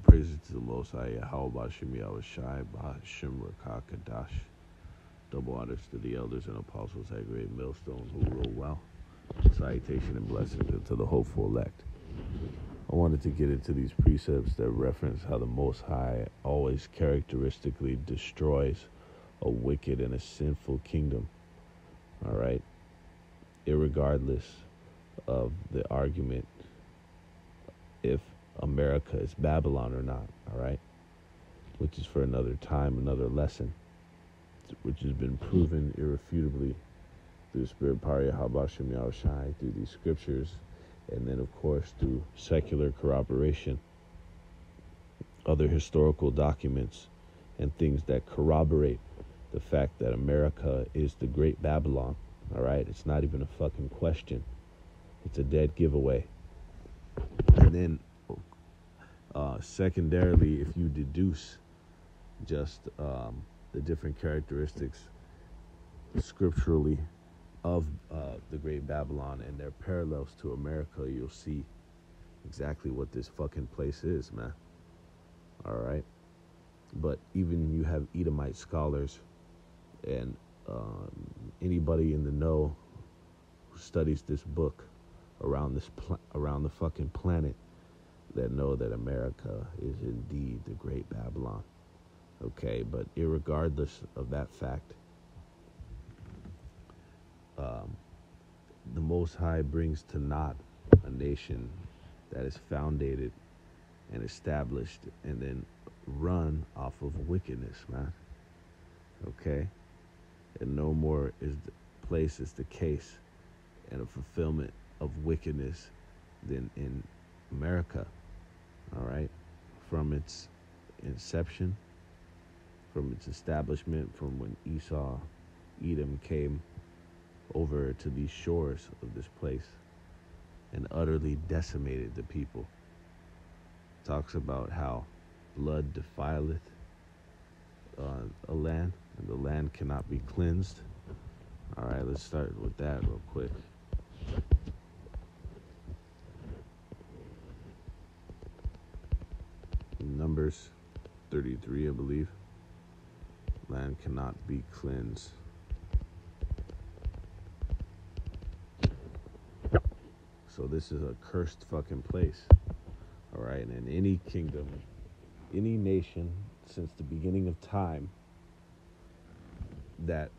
praises to the Most High, Yahweh Bashim Yahweh Shai, Bahashim Rakah Kadash. Double honors to the elders and apostles at Great Millstone who rule well. Salutation and blessings to the hopeful elect. I wanted to get into these precepts that reference how the Most High always characteristically destroys a wicked and a sinful kingdom. All right? Irregardless of the argument if America is Babylon or not, all right? Which is for another time, another lesson, which has been proven irrefutably through the Spirit Power Yahweh Shem Yahushai, through these scriptures, and then, of course, through secular corroboration, other historical documents, and things that corroborate the fact that America is the great Babylon, all right? It's not even a fucking question. It's a dead giveaway. And then, secondarily, if you deduce just the different characteristics scripturally of the great Babylon and their parallels to America, you'll see exactly what this fucking place is, man. All right? But even you have Edomite scholars and anybody in the know who studies this book around around the fucking planet that know that America is indeed the great Babylon. Okay, but irregardless of that fact, the Most High brings to naught a nation that is founded and established and then run off of wickedness, man. Okay? And no more is the place is the case and a fulfillment of wickedness than in America. All right? From its inception, from its establishment, from when Edom came over to these shores of this place and utterly decimated the people. Talks about how blood defileth a land, and the land cannot be cleansed. All right, let's start with that real quick. Numbers 33, I believe. Land cannot be cleansed. So this is a cursed fucking place. All right, and any kingdom, any nation since the beginning of time that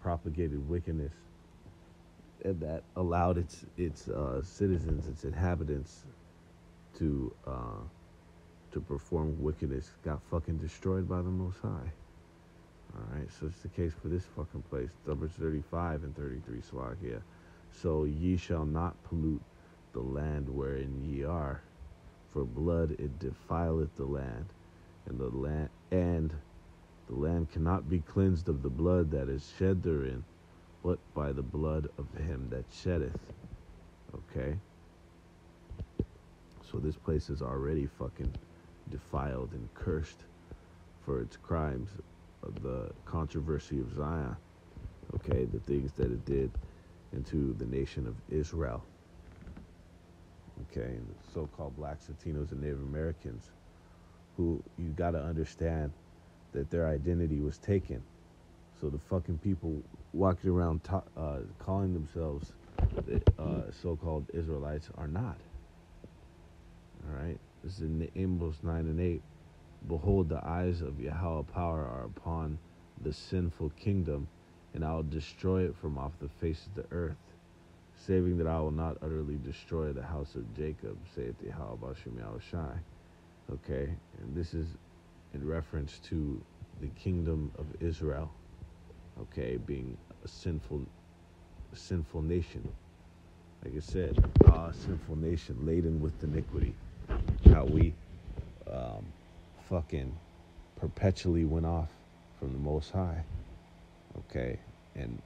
propagated wickedness and that allowed its citizens, its inhabitants to perform wickedness got fucking destroyed by the Most High. All right, so it's the case for this fucking place. Numbers 35 and 33, Slakia. So ye shall not pollute the land wherein ye are, for blood it defileth the land, and the land cannot be cleansed of the blood that is shed therein, but by the blood of him that sheddeth. Okay? So this place is already fucking defiled and cursed for its crimes of the controversy of Zion. Okay? The things that it did into the nation of Israel. Okay? And the so-called blacks, Latinos, and Native Americans, who you got to understand that their identity was taken. So the fucking people walking around calling themselves so-called Israelites are not. All right? This is in Amos 9 and 8. Behold, the eyes of Yahweh power are upon the sinful kingdom, and I will destroy it from off the face of the earth, saving that I will not utterly destroy the house of Jacob, saith Yahweh Bashim Yahushai. Okay? And this is in reference to the kingdom of Israel, okay, being a sinful nation. Like I said, a sinful nation laden with iniquity. How we fucking perpetually went off from the Most High, okay, and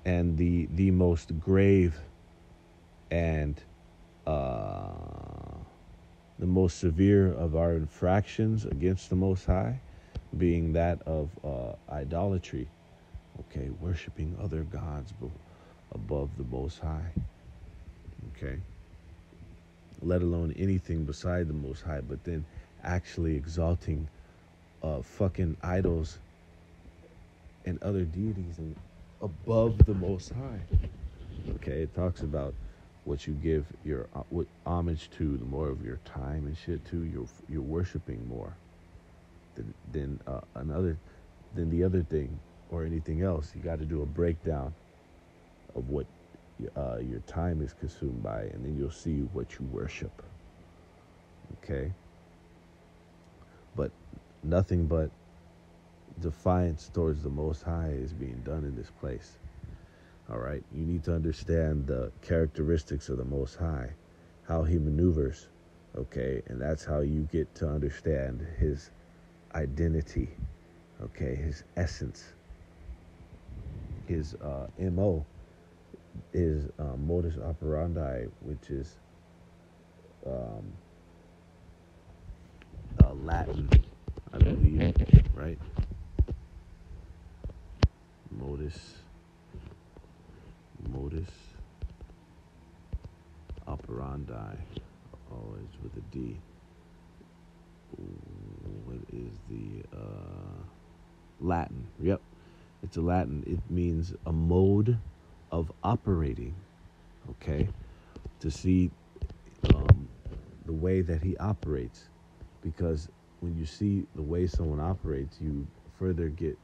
and the most grave and the most severe of our infractions against the Most High being that of idolatry, okay, worshiping other gods above the Most High, okay? Let alone anything beside the Most High, but then actually exalting fucking idols and other deities and above the Most High. Okay, it talks about what you give your what homage to, the more of your time and shit to, you're worshiping more than the other thing or anything else. You got to do a breakdown of what your time is consumed by, and then you'll see what you worship. Okay, but nothing but defiance towards the Most High is being done in this place. All right, you need to understand the characteristics of the Most High, how he maneuvers, okay, and that's how you get to understand his identity, okay, his essence, his MO, his modus operandi, which is Latin, I believe, right? Modus operandi, always with a D. What is the Latin? Yep, it's a Latin. It means a mode of operating. Okay, to see the way that he operates, because when you see the way someone operates, you further get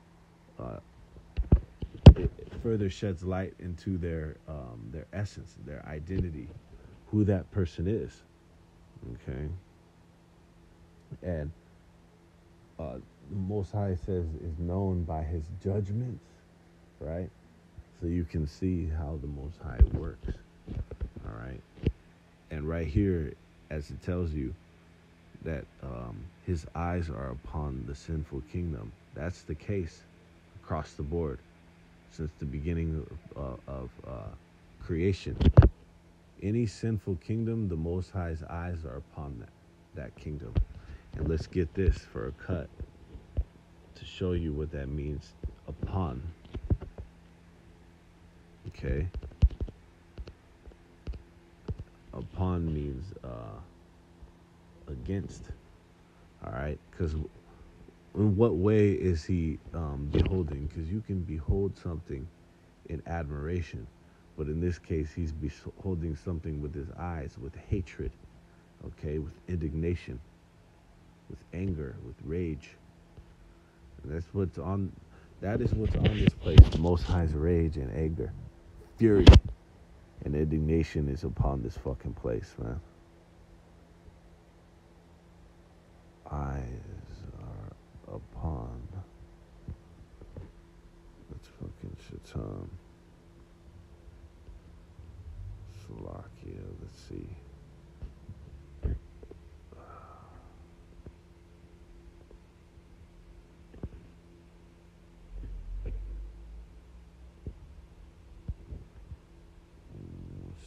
it further sheds light into their essence, their identity, who that person is. Okay, and the Most High says is known by his judgments, right? So you can see how the Most High works. All right, and right here, as it tells you that his eyes are upon the sinful kingdom. That's the case across the board since the beginning of creation. Any sinful kingdom, the Most High's eyes are upon that kingdom. And let's get this for a cut to show you what that means, upon. Okay? Upon means against. All right? Because in what way is he beholding? Because you can behold something in admiration, but in this case, he's beholding something with his eyes, with hatred, okay, with indignation, with anger, with rage. And that is what's on this place. The Most High's rage and anger, fury, and indignation is upon this fucking place, man. Eyes are upon. Let's fucking Shaitan. Slovakia, let's see. Let's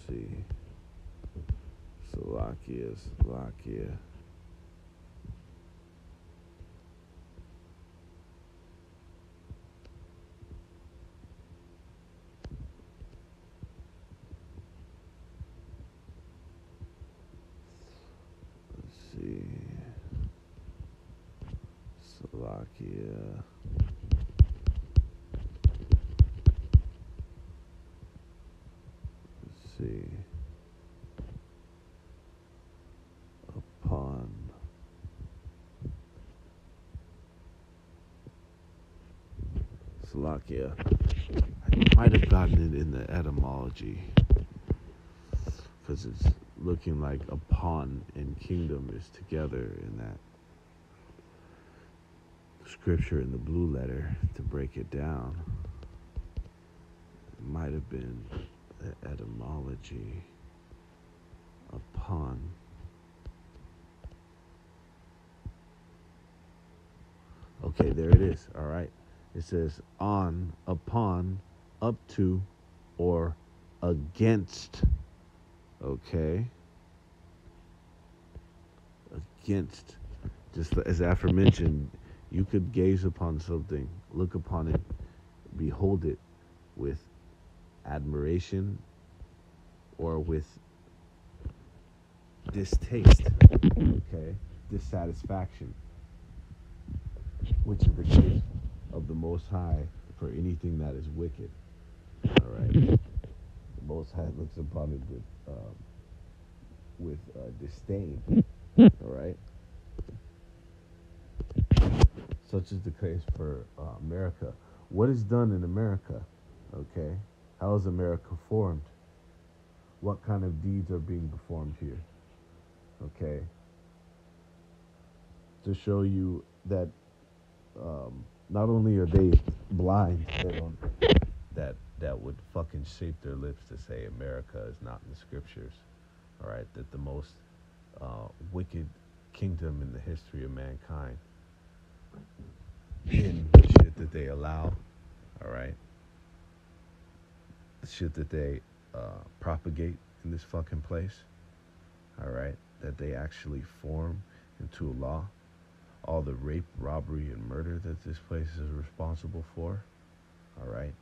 see. Slovakia. Slovakia. Let's see. Upon. Slovakia. I might have gotten it in the etymology, because it's looking like upon and kingdom is together in that scripture in the blue letter. To break it down, it might have been the etymology. Upon. Okay, there it is. All right. It says on, upon, up to, or against. Okay. Against. Just as aforementioned, you could gaze upon something, look upon it, behold it with admiration or with distaste, okay, dissatisfaction, which is the case of the Most High for anything that is wicked. All right, the Most High looks upon it with disdain. All right, such is the case for America. What is done in America? Okay, how is America formed? What kind of deeds are being performed here? Okay, to show you that not only are they blind, they don't, that would fucking shape their lips to say America is not in the scriptures. All right, that the most wicked kingdom in the history of mankind, in the shit that they allow. All right, the shit that they propagate in this fucking place. All right, that they actually form into a law. All the rape, robbery, and murder that this place is responsible for. All right,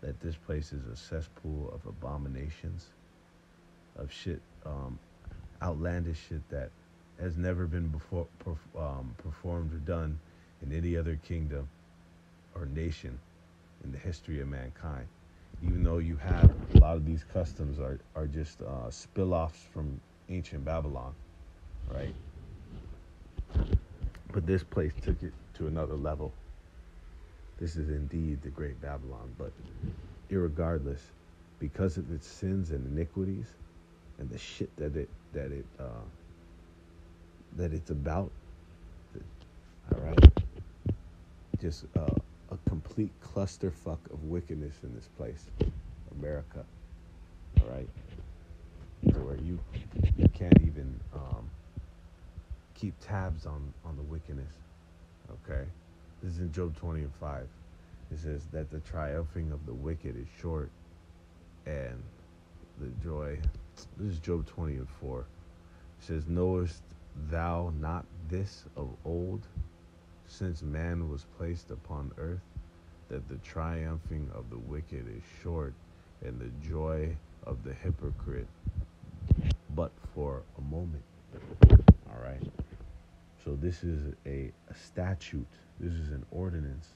that this place is a cesspool of abominations, of shit, outlandish shit that has never been performed or done in any other kingdom or nation in the history of mankind. Even though you have a lot of these customs are just spill-offs from ancient Babylon, right? But this place took it to another level. This is indeed the great Babylon. But irregardless, because of its sins and iniquities and the shit that it's about, all right, just a complete clusterfuck of wickedness in this place, America. All right, to where you can't even keep tabs on the wickedness. Okay, this is in Job 20:5. It says that the triumphing of the wicked is short, and the joy. This is Job 20:4. It says, "Knowest thou not this of old, since man was placed upon earth, that the triumphing of the wicked is short, and the joy of the hypocrite but for a moment." All right. So this is a statute. This is an ordinance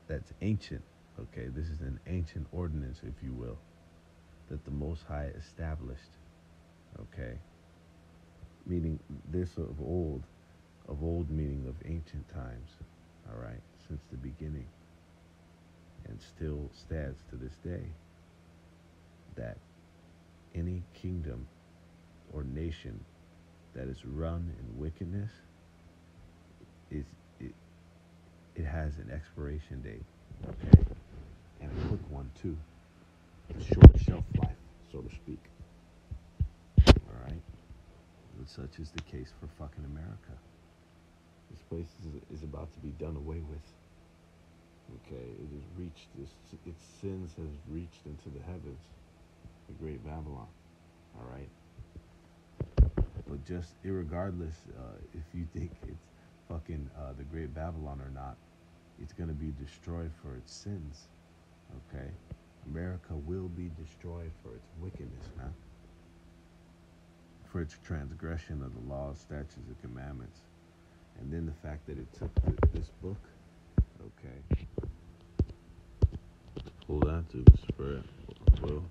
that's ancient. Okay, this is an ancient ordinance, if you will, that the Most High established. Okay, meaning this of old meaning of ancient times. All right, since the beginning, and still stands to this day. That any kingdom or nation that is run in wickedness it has an expiration date, okay, and a quick one too, a short shelf life, so to speak. All right, and such is the case for fucking America. This place is about to be done away with. Okay, it has reached its sins has reached into the heavens, the great Babylon. All right. But just irregardless, if you think it's fucking the Great Babylon or not, it's going to be destroyed for its sins. Okay? America will be destroyed for its wickedness, man. For its transgression of the laws, statutes, and commandments. And then the fact that it took this book, okay? Pull that to the spread. Well.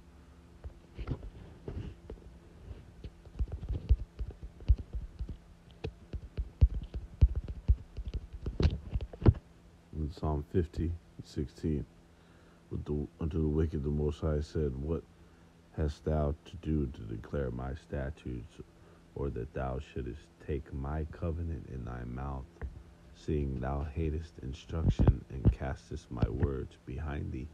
In Psalm 50:16, unto the wicked the Most High said, "What hast thou to do to declare my statutes, or that thou shouldest take my covenant in thy mouth, seeing thou hatest instruction and castest my words behind thee?"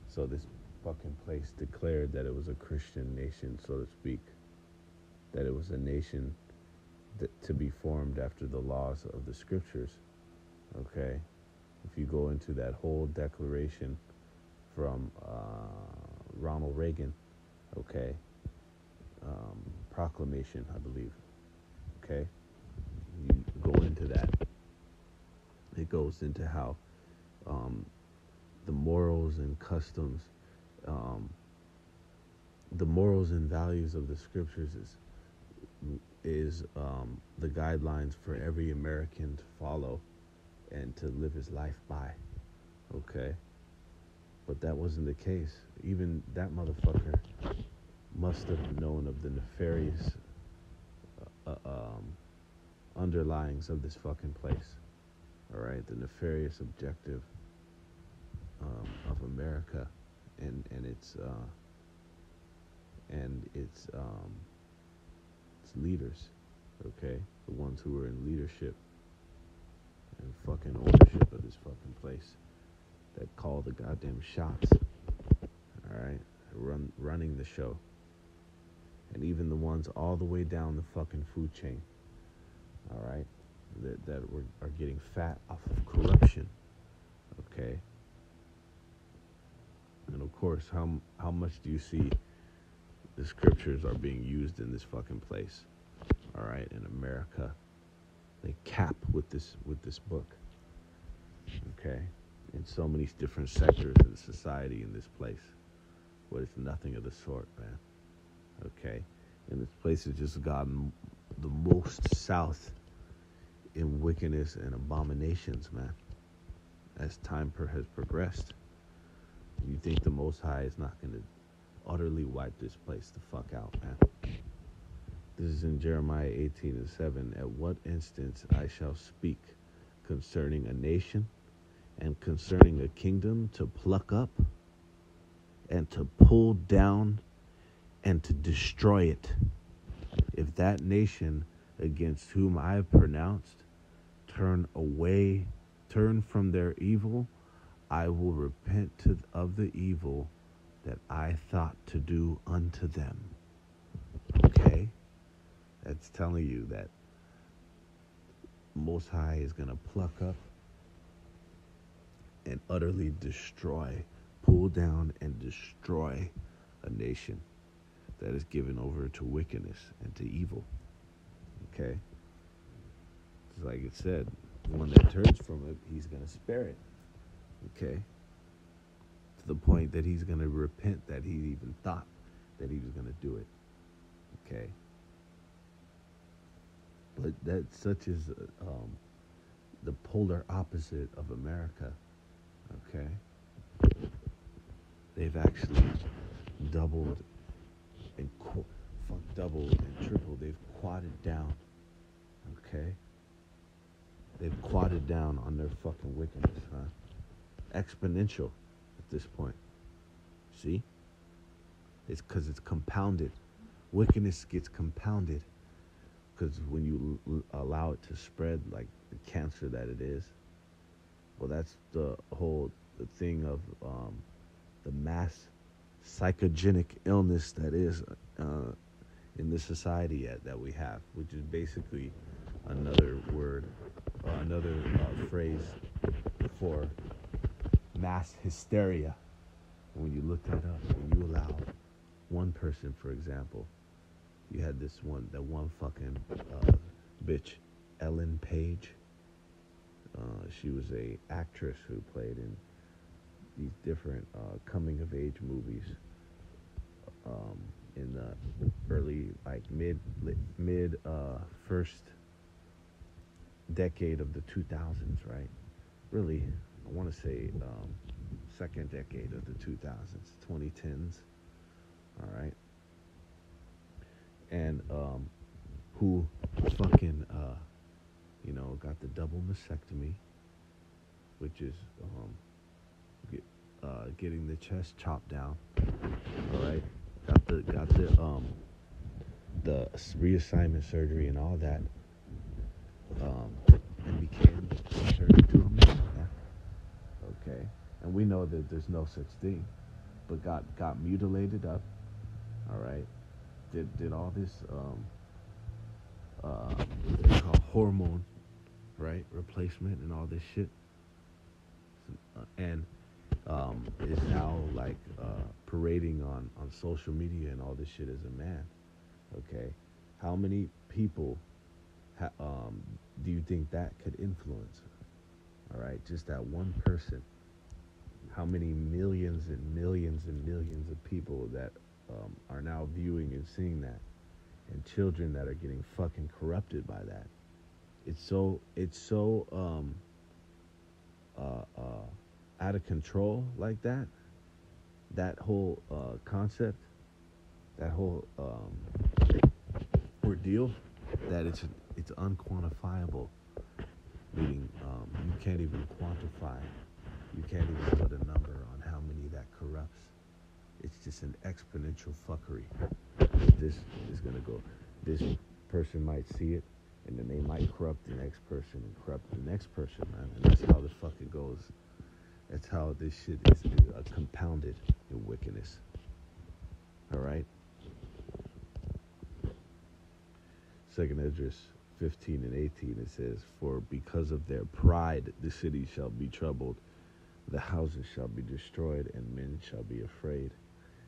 So this fucking place declared that it was a Christian nation, so to speak, that it was a nation to be formed after the laws of the scriptures. Okay, if you go into that whole declaration from Ronald Reagan, okay, proclamation, I believe, okay, you go into that, it goes into how the morals and customs the morals and values of the scriptures is the guidelines for every American to follow and to live his life by. Okay, but that wasn't the case. Even that motherfucker must have known of the nefarious underlyings of this fucking place. All right, the nefarious objective of America and its leaders. Okay, the ones who were in leadership and fucking ownership of this fucking place that call the goddamn shots. All right, running the show, and even the ones all the way down the fucking food chain. All right, that are getting fat off of corruption. Okay, and of course, how much do you see the scriptures are being used in this fucking place? All right, in America, they cap with this book. Okay, in so many different sectors of society in this place, but it's nothing of the sort, man. Okay, and this place has just gotten the most south in wickedness and abominations, man, as time has progressed. You think the Most High is not going to utterly wipe this place the fuck out, man? This is in Jeremiah 18:7. At what instance I shall speak concerning a nation and concerning a kingdom to pluck up and to pull down and to destroy it. If that nation against whom I have pronounced turn from their evil, I will repent of the evil that I thought to do unto them. Okay? That's telling you that Most High is going to pluck up and utterly destroy, pull down and destroy a nation that is given over to wickedness and to evil. Okay? It's like it said, the one that turns from it, he's going to spare it. Okay? To the point that he's going to repent that he even thought that he was going to do it. Okay? But that such is the polar opposite of America. Okay? They've actually doubled and doubled and tripled. They've quadded down. Okay? They've quadded down on their fucking wickedness, huh? Exponential at this point. See? It's because it's compounded. Wickedness gets compounded because when you allow it to spread like the cancer that it is, well, that's the thing of the mass psychogenic illness that is in the society that we have, which is basically another word, another phrase for mass hysteria. When you look that up, when you allow one person, for example, you had that one fucking bitch, Ellen Page. She was a actress who played in these different coming of age movies in the early, like mid first decade of the 2000s, right? Really, I want to say second decade of the 2000s, 2010s, all right? And who fucking, got the double mastectomy, which is getting the chest chopped down, all right? Got the reassignment surgery and all that, and became turned into a man. Okay, and we know that there's no such thing, but got mutilated up. All right, did all this hormone, right, replacement and all this shit, and is now like parading on social media and all this shit as a man. Okay, how many people do you think that could influence? All right, just that one person. How many millions and millions and millions of people that are now viewing and seeing that, and children that are getting fucking corrupted by that. It's so out of control like that. That whole concept, that whole ordeal, that it's unquantifiable. Meaning you can't even quantify. You can't even put a number on how many that corrupts. It's just an exponential fuckery. This is gonna go. This person might see it, and then they might corrupt the next person and corrupt the next person, man. And that's how the fuck it goes. That's how this shit is compounded in wickedness. All right. Second Esdras 15 and 18, it says, "For because of their pride the city shall be troubled, the houses shall be destroyed, and men shall be afraid."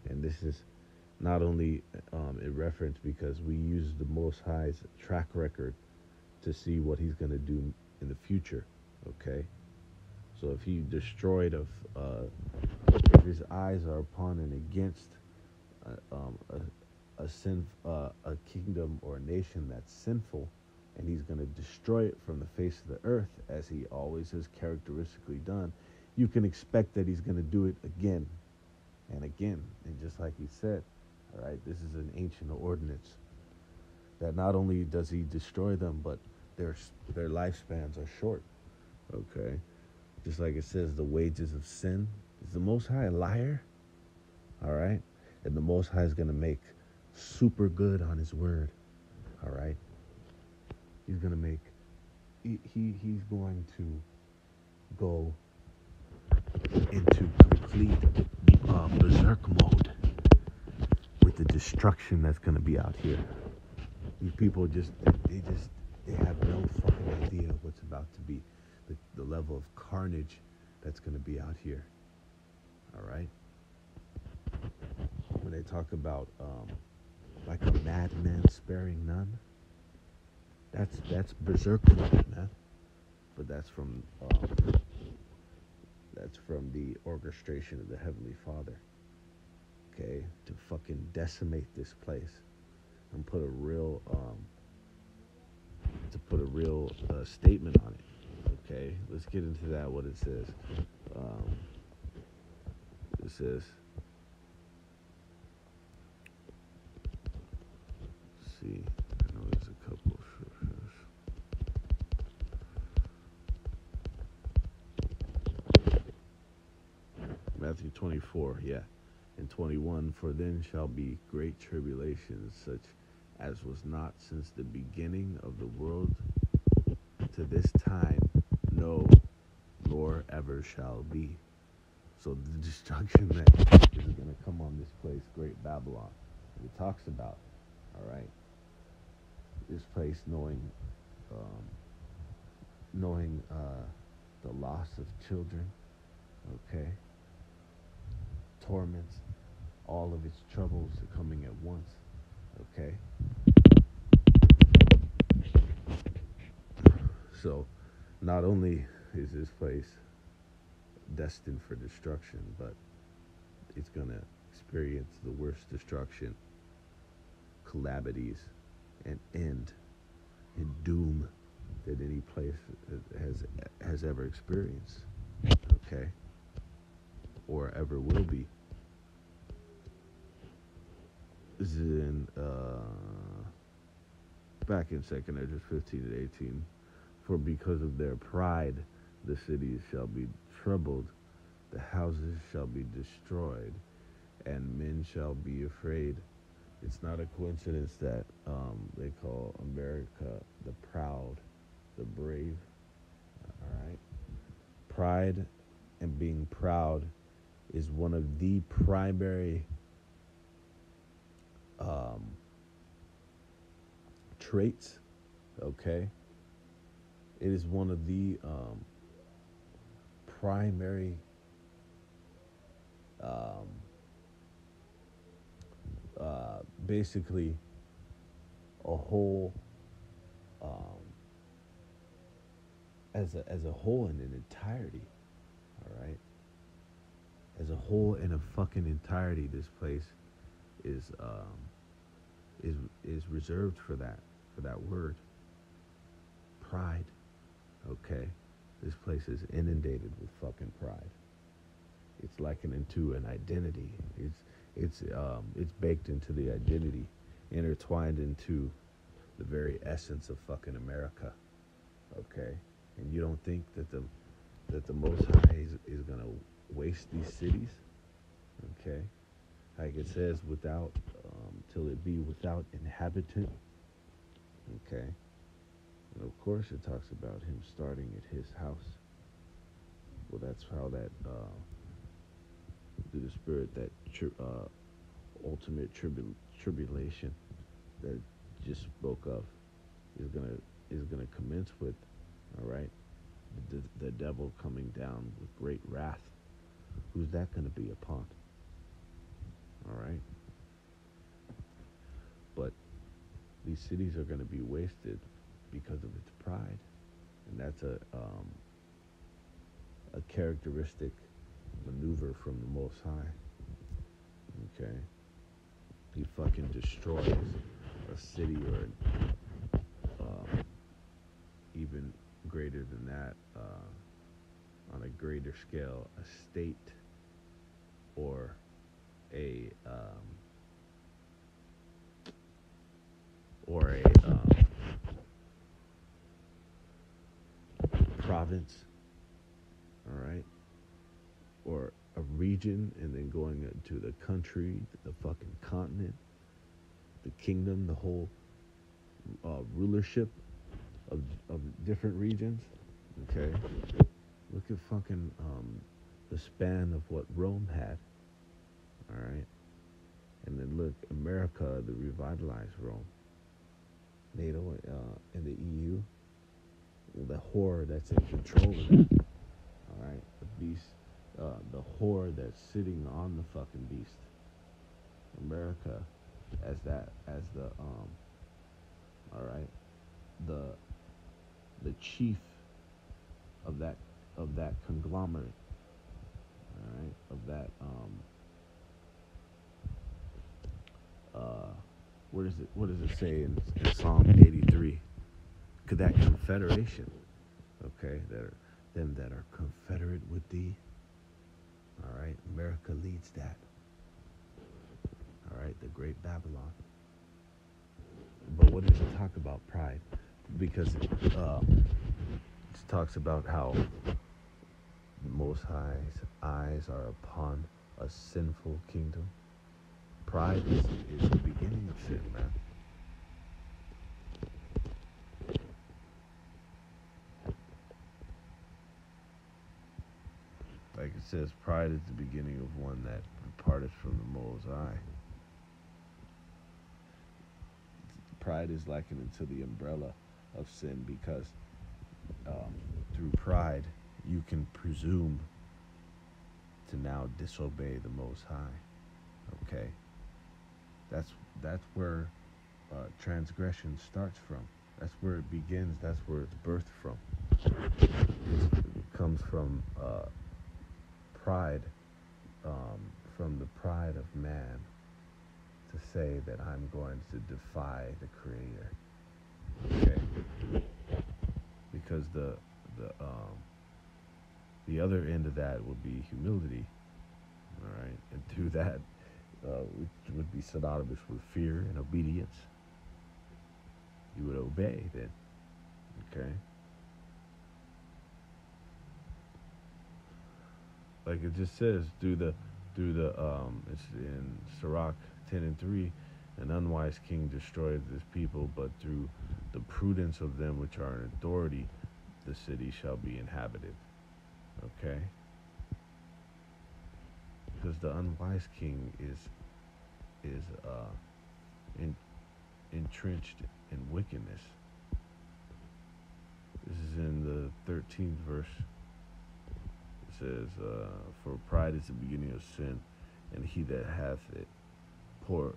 And this is not only in reference because we use the Most High's track record to see what he's going to do in the future, okay? So if he destroyed if his eyes are upon and against a kingdom or a nation that's sinful, and he's going to destroy it from the face of the earth, as he always has characteristically done, you can expect that he's going to do it again and again. And just like he said, all right, this is an ancient ordinance that not only does he destroy them, but their lifespans are short, okay? Just like it says, the wages of sin. Is the Most High a liar? All right? And the Most High is going to make super good on his word, all right? He's going to make, he's going to go into complete berserk mode with the destruction that's going to be out here. These people they have no fucking idea what's about to be, the level of carnage that's going to be out here. All right? When they talk about like a madman sparing none, that's berserk mode, man. But that's from the orchestration of the Heavenly Father. Okay, to fucking decimate this place and put a real statement on it. Okay, let's get into that. What it says. It says. Let's see. I know there's a couple of scriptures. Matthew 24, yeah. And 21, "For then shall be great tribulations, such as was not since the beginning of the world to this time, no, nor ever shall be." So the destruction that is going to come on this place, Great Babylon, it talks about, all right, this place knowing the loss of children, okay, torments, all of its troubles are coming at once, okay? So not only is this place destined for destruction, but it's going to experience the worst destruction, calamities, and end and doom that any place has ever experienced, okay, or ever will be. This is in back in 2nd Esdras 15 and 18. "For because of their pride the cities shall be troubled, the houses shall be destroyed, and men shall be afraid." It's not a coincidence that they call America the proud, the brave. All right, pride and being proud is one of the primary traits. Okay, it is one of the primary basically a whole as a whole in an entirety, all right, as a whole in a fucking entirety, this place is um, is reserved for that word, pride. Okay, this place is inundated with fucking pride. It's likened into an identity. It's baked into the identity, intertwined into the very essence of fucking America. Okay, and you don't think that the Most High is gonna waste these cities? Okay, like it says, without till it be without inhabitant. Okay, and of course it talks about him starting at his house. Well, that's how that through the spirit that ultimate tribulation that just spoke of is gonna commence with. All right, the devil coming down with great wrath. Who's that going to be upon? All right, but these cities are going to be wasted because of its pride, and that's a characteristic maneuver from the Most High. Okay, he fucking destroys a city or even greater than that, on a greater scale, a state or a province, all right, or a region, and then going into the country, the fucking continent, the kingdom, the whole rulership of different regions. Okay, look at fucking the span of what Rome had. All right, and then look, America, the revitalized Rome, NATO, and the EU, the whore that's in control of that. All right, the beast, the whore that's sitting on the fucking beast. America, as the all right, the chief of that conglomerate. All right, of that what does it say in Psalm 83? Could that confederation, okay, them that are confederate with thee. All right, America leads that. All right, the great Babylon. But what does it talk about pride? Because it talks about how the Most High's eyes are upon a sinful kingdom. Pride is the beginning of sin, man. Like it says, pride is the beginning of one that departed from the Most High. Pride is likened to the umbrella of sin because through pride you can presume to now disobey the Most High. Okay, that's where transgression starts from. That's where it begins. That's where it's birthed from. It comes from pride, from the pride of man to say that I'm going to defy the Creator. Okay, because the other end of that would be humility. All right, and through that, which would be synonymous with fear and obedience. You would obey then. Okay. Like it just says, through the it's in Sirach 10:3, an unwise king destroyed his people, but through the prudence of them which are in authority, the city shall be inhabited. Okay. Because the unwise king is entrenched in wickedness. This is in the 13th verse. It says, "For pride is the beginning of sin, and he that hath it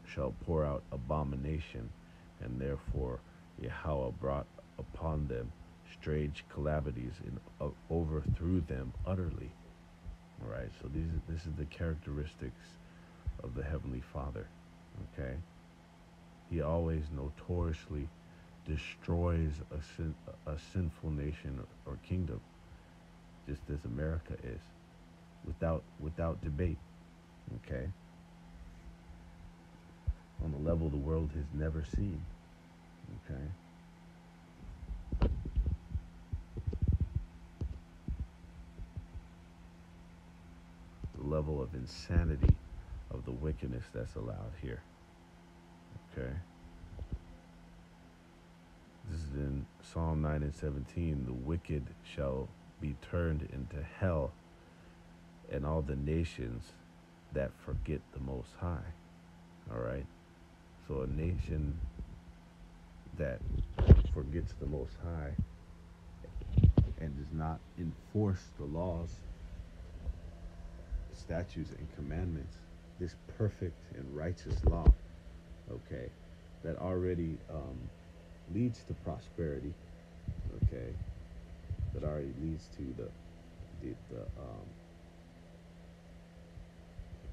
shall pour out abomination, and therefore Yahweh brought upon them strange calamities and overthrew them utterly." All right, so this is the characteristics of the Heavenly Father. Okay, he always notoriously destroys a sinful nation or kingdom, just as America is, without debate. Okay, on a level the world has never seen. Okay, the level of insanity of the wickedness that's allowed here. Okay, this is in Psalm 9 and 17. The wicked shall be turned into hell, and all the nations that forget the Most High. All right, so a nation that forgets the Most High and does not enforce the laws, statutes, and commandments, this perfect and righteous law, okay, that already leads to prosperity, okay, that already leads to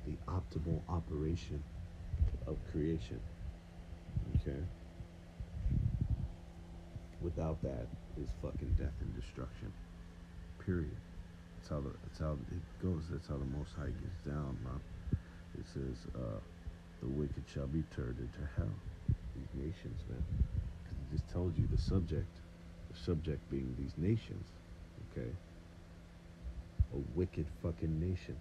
the optimal operation of creation, okay. Without that is fucking death and destruction. Period. That's how it goes. That's how the Most High gets down, man. It says, the wicked shall be turned into hell. These nations, man. Because it just told you the subject. The subject being these nations. Okay? A wicked fucking nation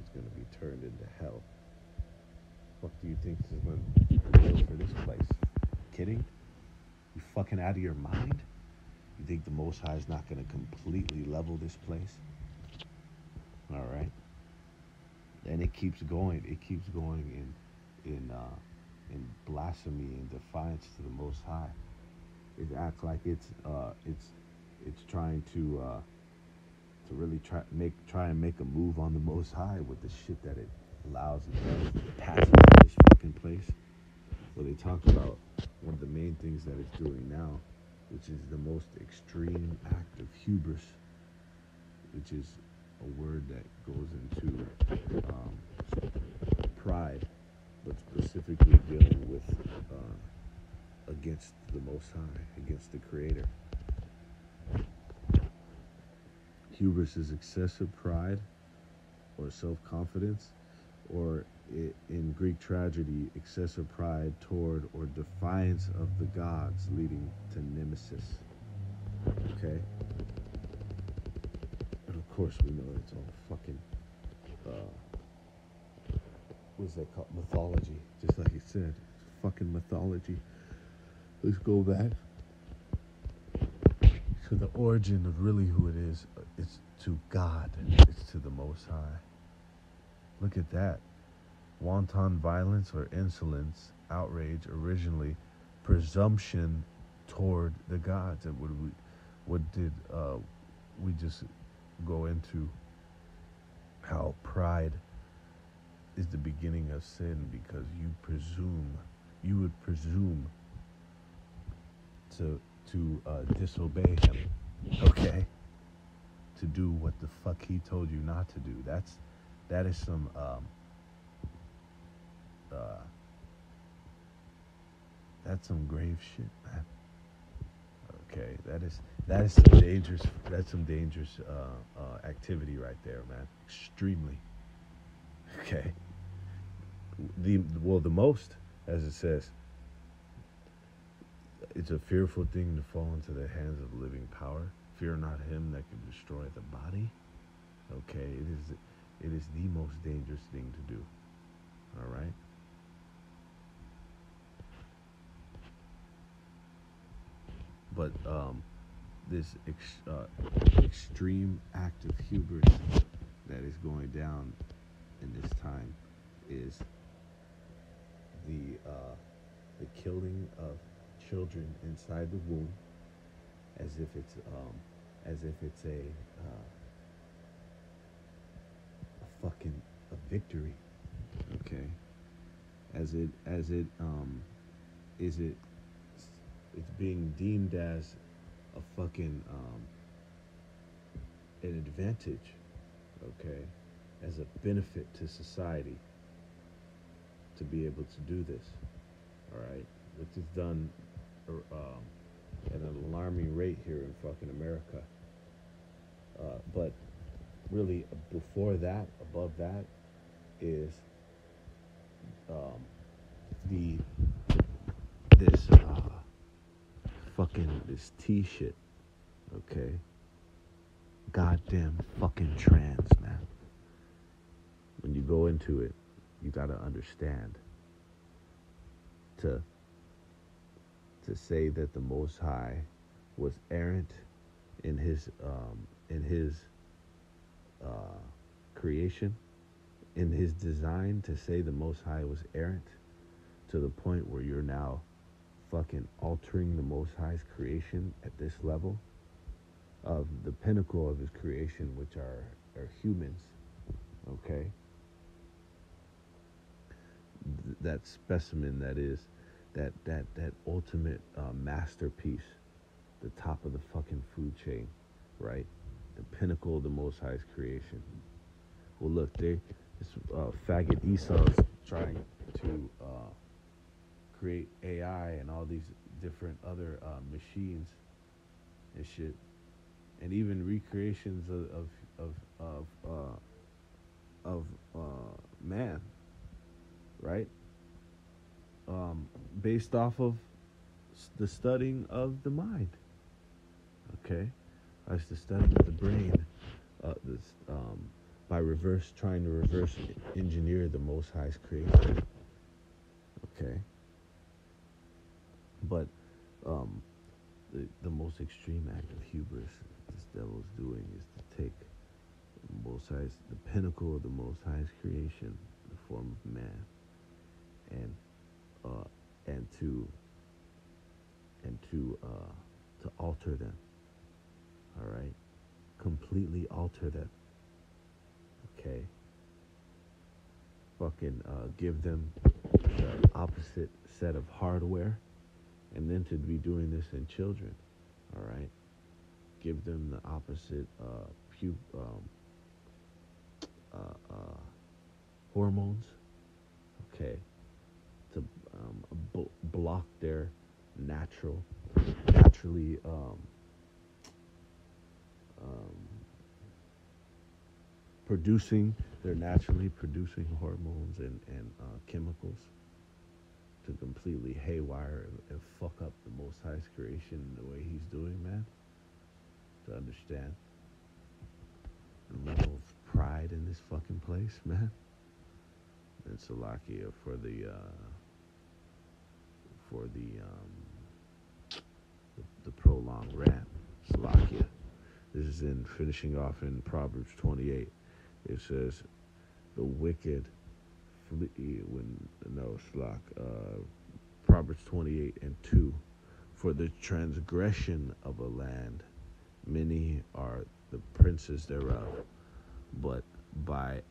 is going to be turned into hell. What do you think this is going to build for this place? Kidding? You fucking out of your mind? You think the Most High is not going to completely level this place? All right. And it keeps going. It keeps going in blasphemy and defiance to the Most High. It acts like it's trying to really try and make a move on the Most High with the shit that it allows and does. Passes in this fucking place. Well, they talk about one of the main things that it's doing now, which is the most extreme act of hubris, which is a word that goes into pride, but specifically dealing with against the Most High, against the Creator. Hubris is excessive pride or self-confidence, or in Greek tragedy, excessive pride toward or defiance of the gods, leading to nemesis. Okay? And of course, we know it's all fucking, what's that called? Mythology. Just like he said, it's fucking mythology. Let's go back to the origin of really who it is. It's to God. It's to the Most High. Look at that. Wanton violence or insolence, outrage, originally presumption toward the gods. And what did we just go into? How pride is the beginning of sin, because you would presume to disobey him, okay? To do what the fuck he told you not to do. That is some that's some grave shit, man. Okay, that is some dangerous activity right there, man. Extremely. Okay. The most, as it says, it's a fearful thing to fall into the hands of living power. Fear not him that can destroy the body. Okay, it is the most dangerous thing to do. All right. But this extreme act of hubris that is going down in this time is the killing of children inside the womb, as if it's a fucking a victory, okay? It's being deemed as a fucking an advantage, okay, as a benefit to society, to be able to do this. All right, which is done at an alarming rate here in fucking America. But really, before that, above that, is um, the this fucking this T shit. Okay, goddamn fucking trans, man. When you go into it, you gotta understand to say that the Most High was errant in his uh, creation, in his design. To say the Most High was errant to the point where you're now fucking altering the Most High's creation at this level of the pinnacle of his creation, which are humans. Okay, that specimen that is that ultimate masterpiece, the top of the fucking food chain, right? The pinnacle of the Most High's creation. Well, look, this faggot Esau's trying to create AI and all these different other machines and shit, and even recreations of man, right? Based off of the studying of the mind. Okay, that's the studying of the brain. This by trying to reverse engineer the Most High's creation. Okay, but the most extreme act of hubris this devil's doing is to take the Most High's, the pinnacle of the Most High's creation, the form of man, and uh, and to alter them. All right, completely alter them. Okay, fucking give them the opposite set of hardware, and then to be doing this in children. All right, give them the opposite hormones. Okay, to block their naturally um, naturally producing hormones and chemicals, to completely haywire and fuck up the Most High's creation the way he's doing, man. To understand the level of pride in this fucking place, man. And Salakia for the prolonged rant. Salakia. This is in finishing off in Proverbs 28. It says, the wicked flee when, no, Slak, Proverbs 28 and 2. For the transgression of a land, many are the princes thereof, but by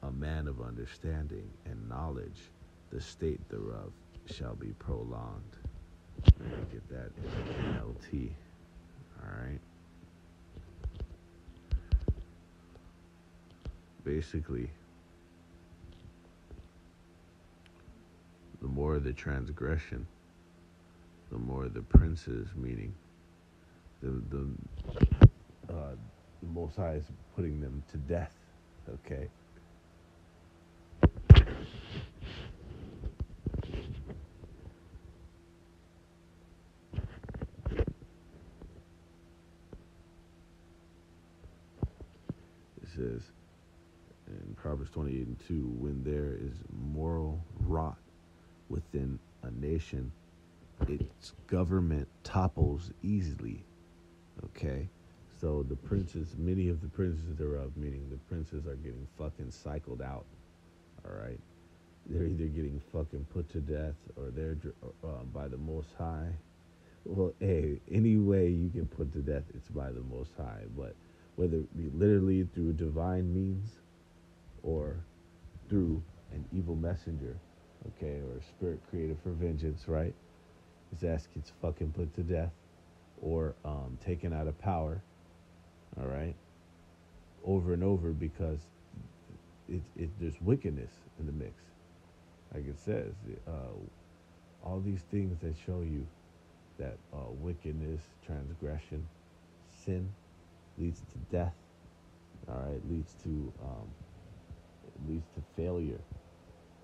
a man of understanding and knowledge, the state thereof shall be prolonged. Let me get that in NLT. All right. Basically, the more the transgression, the more the princes, meaning the Most High is putting them to death. Okay. It says in Proverbs 28 and 2, when there is moral rot within a nation, its government topples easily. Okay? So the princes, many of the princes thereof, meaning the princes are getting fucking cycled out. All right? They're either getting fucking put to death or they're by the Most High. Well, hey, any way you get put to death, it's by the Most High. But whether it be literally through divine means or through an evil messenger, okay, or a spirit created for vengeance, right? His ass gets fucking put to death or taken out of power, all right, over and over because there's wickedness in the mix, like it says, all these things that show you that wickedness, transgression, sin leads to death. All right, leads to failure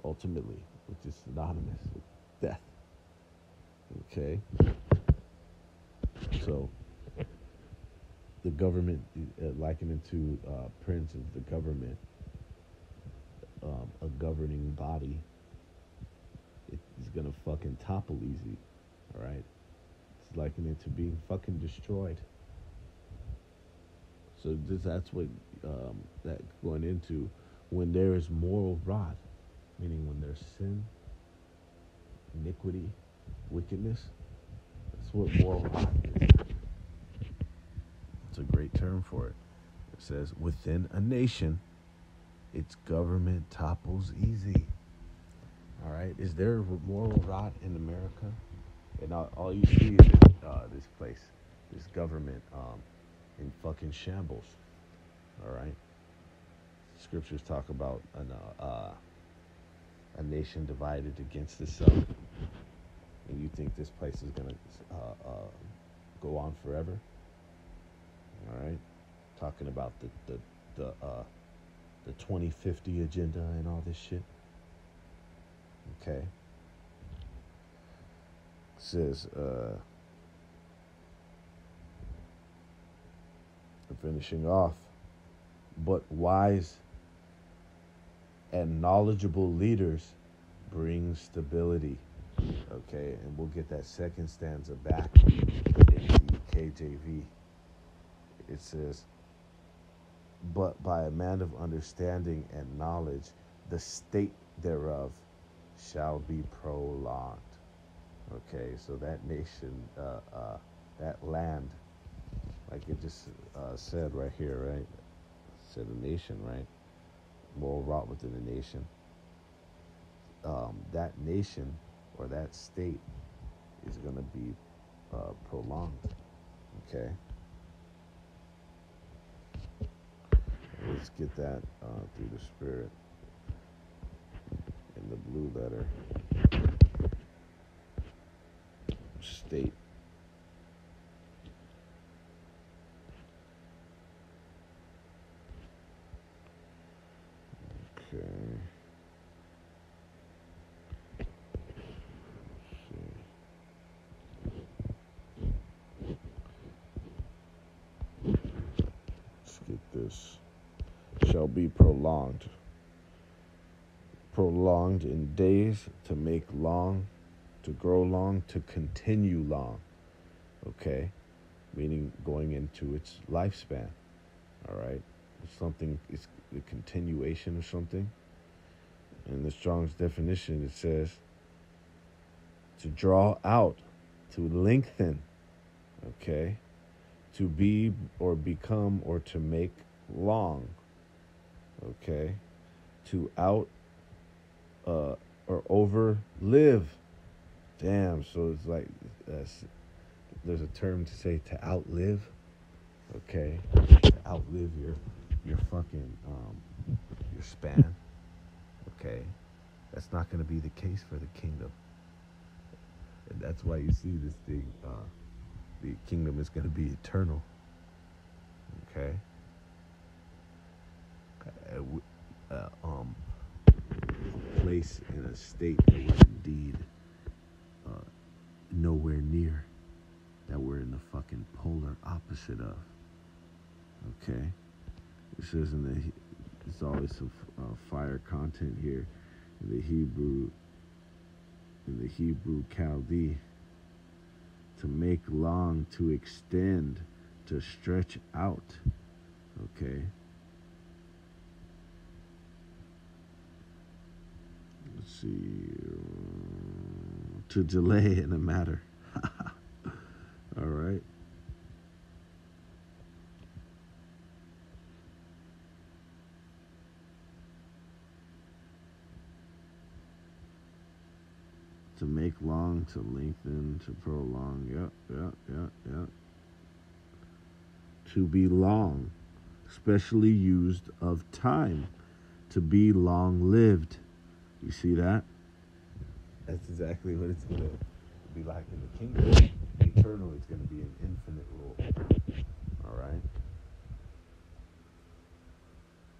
ultimately, which is synonymous with death. Okay, so the government, likened to prince of the government, a governing body, it's gonna fucking topple easy. All right, it's likened it to being fucking destroyed. So that's what that going into when there is moral rot, meaning when there's sin, iniquity, wickedness. That's what moral rot is. It's a great term for it. It says within a nation, its government topples easy. All right, is there moral rot in America? And all you see is this place, this government, in fucking shambles. All right. Scriptures talk about a nation divided against itself, and you think this place is gonna go on forever? All right. Talking about the 2050 agenda and all this shit. Okay. It says finishing off, but wise and knowledgeable leaders bring stability. Okay, and we'll get that second stanza back in the KJV. It says, but by a man of understanding and knowledge, the state thereof shall be prolonged. Okay, so that nation, that land, like it just said right here, right? It said a nation, right? Moral rot within a nation. That nation or that state is going to be prolonged. Okay? Let's get that through the Spirit in the blue letter. State. Okay. Let's get this. Shall be prolonged. Prolonged in days, to make long, to grow long, to continue long. Okay? Meaning going into its lifespan. All right? Something is the continuation of something. In the Strong's definition, it says to draw out, to lengthen, okay, to be or become or to make long, okay, to out or overlive. Damn, so it's like there's a term to say to outlive, okay, to outlive your fucking your span. Okay, that's not going to be the case for the kingdom, and that's why you see this thing. The kingdom is going to be eternal. Okay. Place in a state that we're indeed nowhere near, that we're in the fucking polar opposite of. Okay. It says there's always some fire content here in the Hebrew Chaldee. To make long, to extend, to stretch out. Okay. Let's see. To delay in a matter. All right. To make long, to lengthen, to prolong. Yep. To be long, specially used of time. To be long lived. You see that? exactly what it's gonna be like in the kingdom. Eternal, it's gonna be an infinite rule. All right.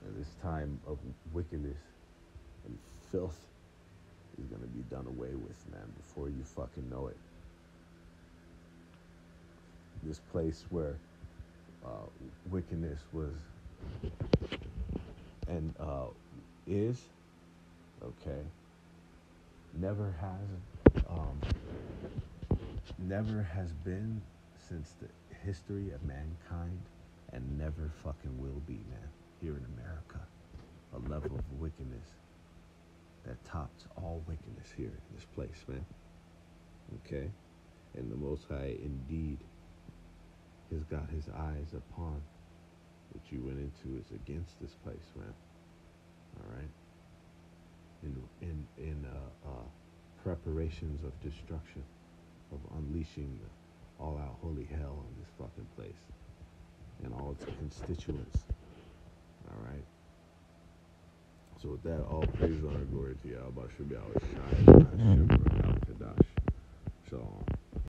And this time of wickedness and filth is gonna be done away with, man, before you fucking know it. This place where wickedness was and is, okay, never has been since the history of mankind, and never fucking will be, man, here in America. A level of wickedness that tops all wickedness here in this place, man. Okay? And the Most High indeed has got his eyes upon what you went into is against this place, man. All right? In preparations of destruction, of unleashing the all-out holy hell on this fucking place and all its constituents. All right? So with that, all praise, honor, glory to Yahweh, Shabbat, Shai,